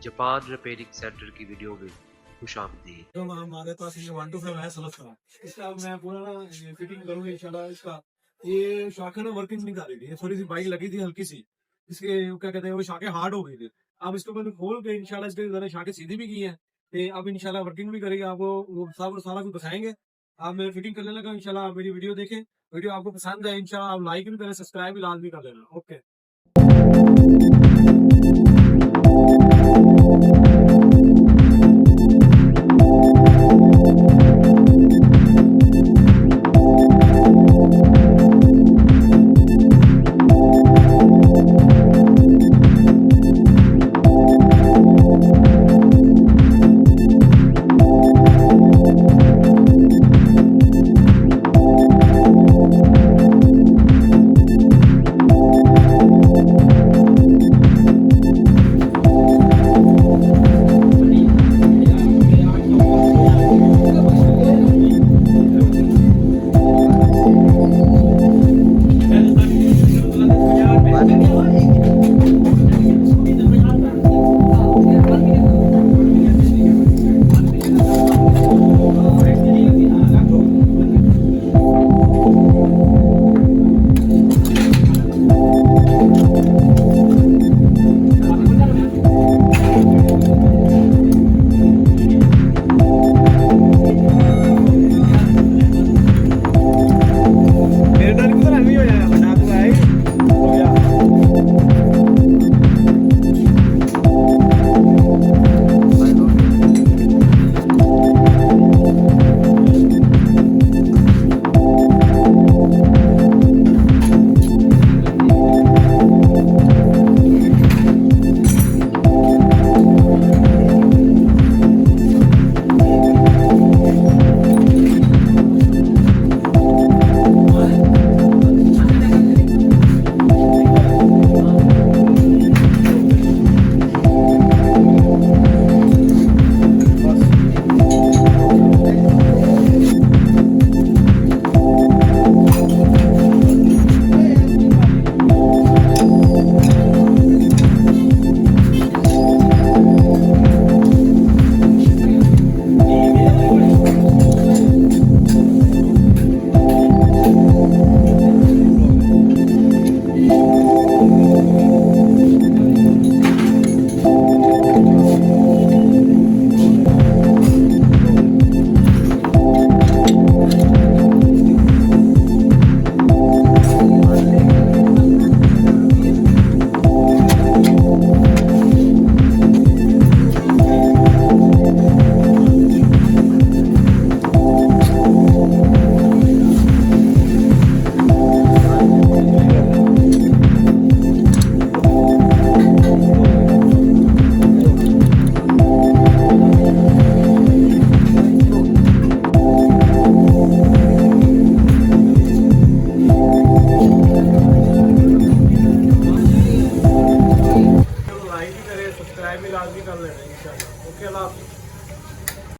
Japan repairing centre کی video میں خوش آمدید۔ ہمارے پاس یہ 1 to 5 ہے سلف کا، اس کا میں پورا نا فٹنگ کروں گا انشاءاللہ۔ اس کا یہ شاخیں نا ورکنگ نہیں کر رہی تھی، تھوڑی سی بائک لگی تھی ہلکی سی، اس کے کیا کہتے ہیں وہ شاخیں ہارڈ ہو گئی تھی۔ اب اس کو میں نے کھول کے انشاءاللہ اس کے شاخیں سیدھی بھی کی ہیں، اب انشاءاللہ ورکنگ بھی کرے گی، آپ کو سارا کچھ دکھائیں گے۔ اب میں فٹنگ کرنے لگا، انشاءاللہ آپ میری ویڈیو دیکھیں، ویڈیو آپ کو پسند ہے انشاءاللہ آپ لائک بھی کریں، سبسکرائب بھی لازمی کر لینا۔ اوکے۔